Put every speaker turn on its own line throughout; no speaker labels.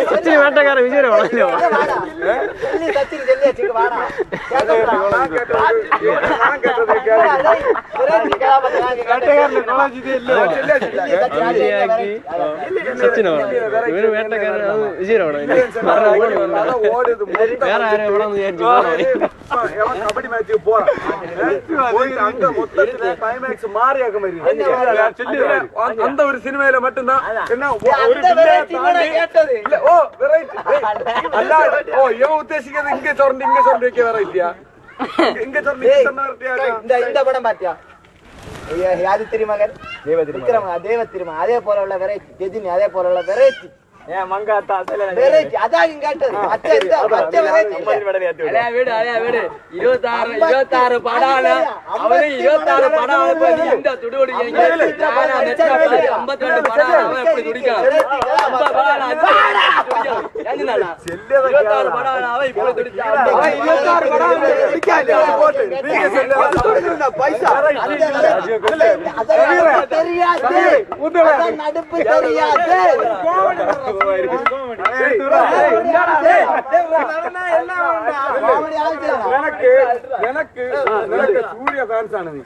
സച്ചിൻ വേട്ടക്കാരൻ വിജയമാണല്ലോ. സച്ചിനോ ഇവര് വേട്ടക്കാരൻ അത് വിജയമാണോ? വേറെ ആരും എവിടെ വിചാരിച്ചു
കബഡി മാച്ച് പോറാം அந்த ஒரு சினிமையில மட்டும்தான் என்ன ஓ வெரைட்டி அல்ல ஓ இவன் உத்தேசிக்கிறது இங்க சொரண்டி வைக்க வெரைட்டியா இங்க சொரண்டி
இந்த படம் பாத்தியா யாரு தெரியுமா தேவ திருமா அதே போல உள்ள வெரைட்டி கெஜினி அதே போல உள்ள வெரைட்டி வெரைட்டி அதான் கேட்டது
26 படம் அவரு 26 படம் இந்த துடுகுடி 52 படம் அவன் எப்படி துடிக்கலாம் 26 படம் அவன் இப்படி துடிச்சான் 26 படம்
நடுப்பு தெரியாது
எனக்கு சூர்யா ஃபேன்ஸ் ஆனது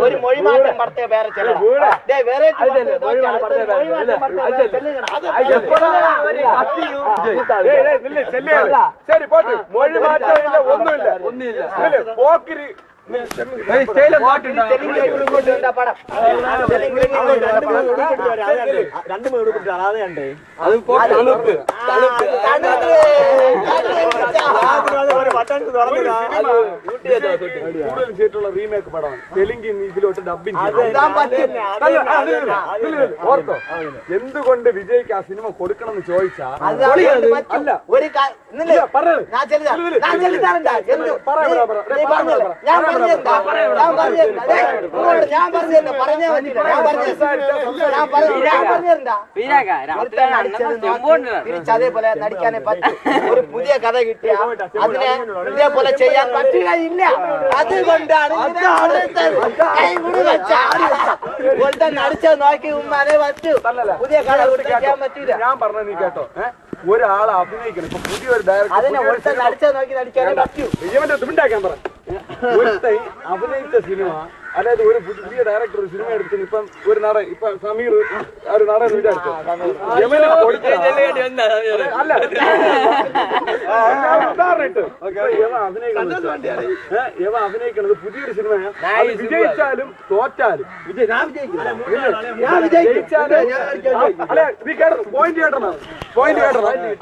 ഒരു മൊഴിമാറ്റം പടത്തെ വേറെ
ശരി പോട്ട് മൊഴി മാറ്റം ഇല്ല ഒന്നുമില്ല പോക്കിരി റീമേക്ക് പടമാണ് തെലുങ്ക് ഇതിലോട്ട് ഡബിങ് ഓർത്തോ എന്തുകൊണ്ട് വിജയ്ക്ക് ആ സിനിമ കൊടുക്കണം എന്ന് ചോദിച്ചാൽ
അതേപോലെ നടിക്കാനേ പറ്റും ഒരു പുതിയ കഥ കിട്ടിയ അതിനെ ഇതേപോലെ ചെയ്യാൻ പറ്റുകയില്ല അതുകൊണ്ടാണ് നടിച്ചത് നോക്കി ഉമ്മാനെ പറ്റൂ പുതിയ കഥ ചെയ്യാൻ പറ്റൂല
ഞാൻ പറഞ്ഞ നീ കേട്ടോ ഒരാളെ അഭിനയിക്കണം ഇപ്പൊ പുതിയൊരു ഡയറക്ടർ
നടിച്ചത് നോക്കി നടിക്കാനേ പറ്റൂ
ഇവന്റെ ഉണ്ടാക്കാൻ പറ ഒരുത്തൈ അഭിനയിച്ച സിനിമ അതായത് ഒരു പുതിയ ഡയറക്ടർ ഒരു സിനിമ എടുത്തു ഇപ്പം ഒരു നടൻ ഇപ്പൊ സമീർ ഒരു നടൻ വിചാരിച്ചു അല്ല ഉദാഹരണമായിട്ട് ഇവ അഭിനയിക്കണത് പുതിയൊരു സിനിമ വിജയിച്ചാലും തോറ്റാലും പോയിന്റ് കേട്ടണം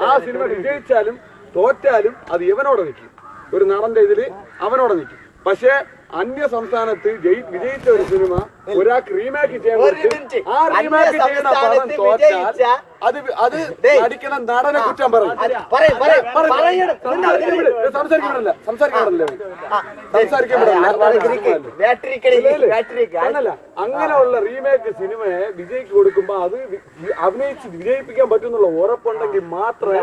ആ സിനിമ വിജയിച്ചാലും തോറ്റാലും അത് ഇവനോടെ നിൽക്കും ഒരു നടന്റെ ഇതില് അവനോടെ നിൽക്കും പക്ഷെ അന്യ സംസ്ഥാനത്ത് വിജയിച്ച ഒരു സിനിമ ഒരാൾക്ക് റീമേക്ക് ചെയ്യാൻ ആ റീമേക്ക് ചെയ്യുന്ന പടം തോറ്റാൽ അത് അടിക്കണ നടനെ കുറ്റം പറയും അങ്ങനെയുള്ള റീമേക്ക് സിനിമയെ വിജയ്ക്ക് കൊടുക്കുമ്പോ അത് അഭിനയിച്ച് വിജയിപ്പിക്കാൻ പറ്റുന്നുള്ള ഉറപ്പുണ്ടെങ്കിൽ മാത്രമേ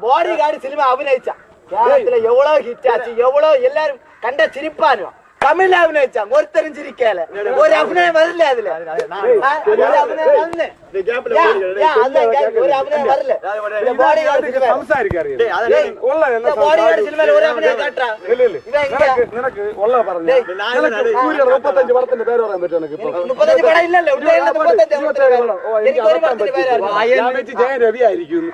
ബോഡിഗാർഡ് സിനിമ അഭിനയിച്ച കേരളത്തിലെ എവ്വളോ ഹിറ്റാച്ച് എവ്വളോ എല്ലാരും കണ്ട ചിരിപ്പാനുവാ തമിഴിൽ അഭിനയിച്ച ഒരുത്തരും ചിരിക്കാല് ഒരു അഭിനയം വരില്ല അതില് ഒരു അഭിനയം വന്നേ ഒരു അഭിനയം വരില്ല ബോഡിഗാർഡ് സിനിമയിൽ ഒരു അഭിനയം കേട്ടാ
നിനക്ക് ഉള്ള പറഞ്ഞു 35 പടത്തിന്റെ പേര് പറയാൻ പറ്റുമോ
35 പടം ഇല്ലല്ലോ
ജയ രവി ആയിരിക്കും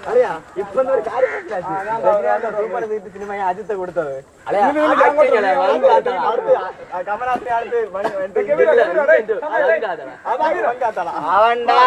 അറിയാ ഇപ്പൊ ഒരു കാര്യം സിനിമ അജിത്ത് കൊടുത്തത് കമലാസിനെ അടുത്ത് അവണ്ടാ